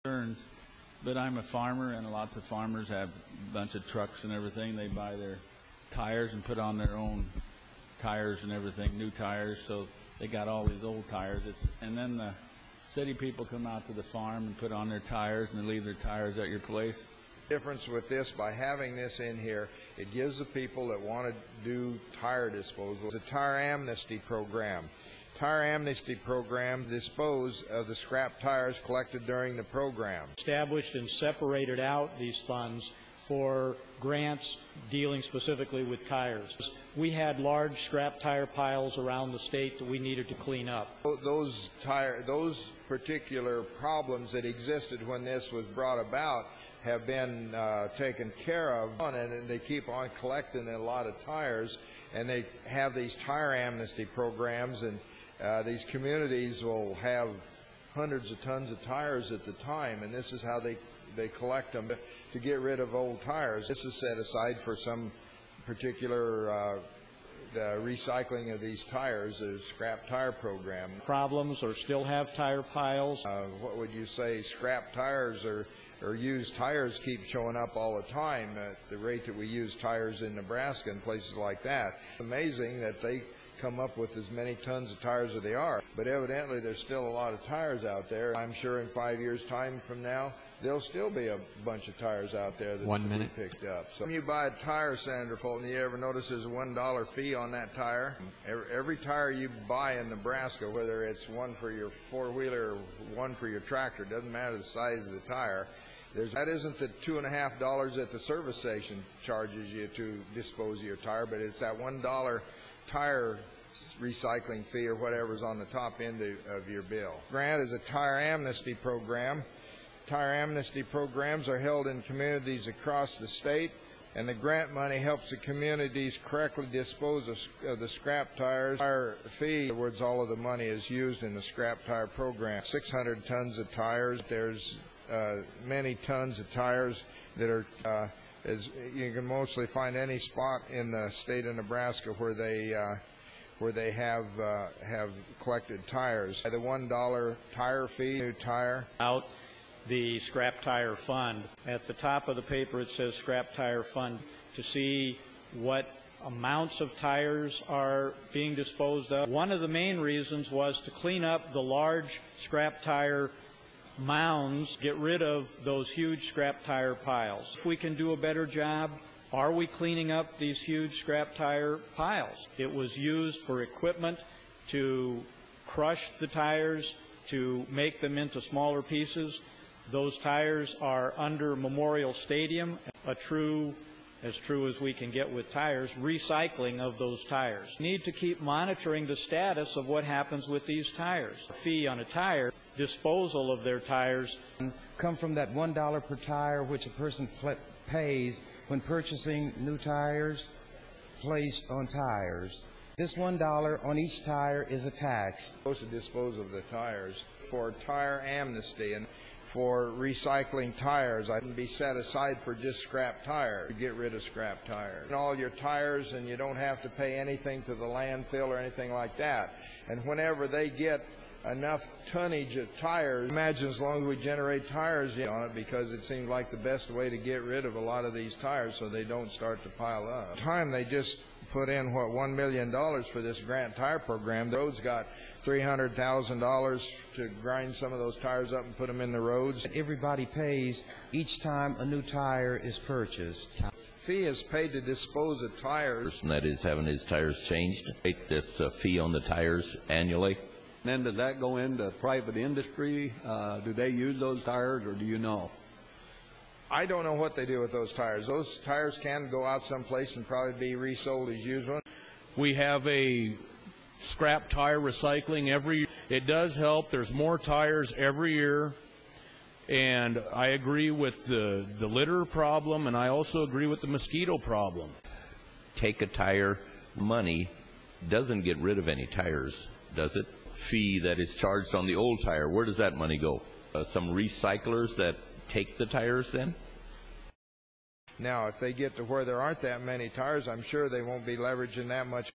concerns, but I'm a farmer, and lots of farmers have a bunch of trucks and everything. They buy their tires and put on their own tires and everything, new tires, so they got all these old tires. And then the city people come out to the farm and put on their tires, and they leave their tires at your place. Difference with this, by having this in here, it gives the people that want to do tire disposal. It's a tire amnesty program. Tire amnesty program dispose of the scrap tires collected during the program. Established and separated out these funds for grants dealing specifically with tires. We had large scrap tire piles around the state that we needed to clean up. Those particular problems that existed when this was brought about have been taken care of, and they keep on collecting a lot of tires, and they have these tire amnesty programs, and these communities will have hundreds of tons of tires at the time, and this is how they collect them to get rid of old tires. This is set aside for some particular recycling of these tires, a scrap tire program. Problems or still have tire piles? What would you say? Scrap tires or used tires keep showing up all the time at the rate that we use tires in Nebraska and places like that. It's amazing that they come up with as many tons of tires as they are, but evidently there's still a lot of tires out there. I'm sure in 5 years' time from now, there'll still be a bunch of tires out there that will be picked up. So when you buy a tire, Senator Fulton, you ever notice there's a $1 fee on that tire? Every tire you buy in Nebraska, whether it's one for your four-wheeler or one for your tractor, doesn't matter the size of the tire, that isn't the $2.50 that the service station charges you to dispose of your tire, but it's that $1 tire recycling fee or whatever's on the top end of your bill. Grant is a tire amnesty program. Tire amnesty programs are held in communities across the state, and the grant money helps the communities correctly dispose of the scrap tires. Tire fee, in other words, all of the money is used in the scrap tire program. 600 tons of tires. There's many tons of tires that are you can mostly find any spot in the state of Nebraska where they have collected tires. The $1 tire fee, new tire. Out the scrap tire fund. At the top of the paper it says scrap tire fund, to see what amounts of tires are being disposed of. One of the main reasons was to clean up the large scrap tire mounds, get rid of those huge scrap tire piles. If we can do a better job, are we cleaning up these huge scrap tire piles? It was used for equipment to crush the tires, to make them into smaller pieces. Those tires are under Memorial Stadium, as true as we can get with tires, recycling of those tires. We need to keep monitoring the status of what happens with these tires. A fee on a tire, disposal of their tires. Come from that $1 per tire which a person pays when purchasing new tires placed on tires. This $1 on each tire is a tax. Supposed to dispose of the tires for tire amnesty and for recycling tires. I can be set aside for just scrap tires, to get rid of scrap tires. And all your tires, and you don't have to pay anything to the landfill or anything like that. And whenever they get enough tonnage of tires, imagine as long as we generate tires on it, because it seems like the best way to get rid of a lot of these tires so they don't start to pile up. Time they just put in $1 million for this grant tire program. The roads got $300,000 to grind some of those tires up and put them in the roads. Everybody pays each time a new tire is purchased. Fee is paid to dispose of tires. Person that is having his tires changed, take this fee on the tires annually. And then does that go into private industry? Do they use those tires, or do you know? I don't know what they do with those tires. Those tires can go out someplace and probably be resold as used ones. We have a scrap tire recycling every year. It does help. There's more tires every year. And I agree with the litter problem, and I also agree with the mosquito problem. Take a tire, money doesn't get rid of any tires, does it? Fee that is charged on the old tire, where does that money go? Some recyclers that take the tires then? Now, if they get to where there aren't that many tires, I'm sure they won't be leveraging that much.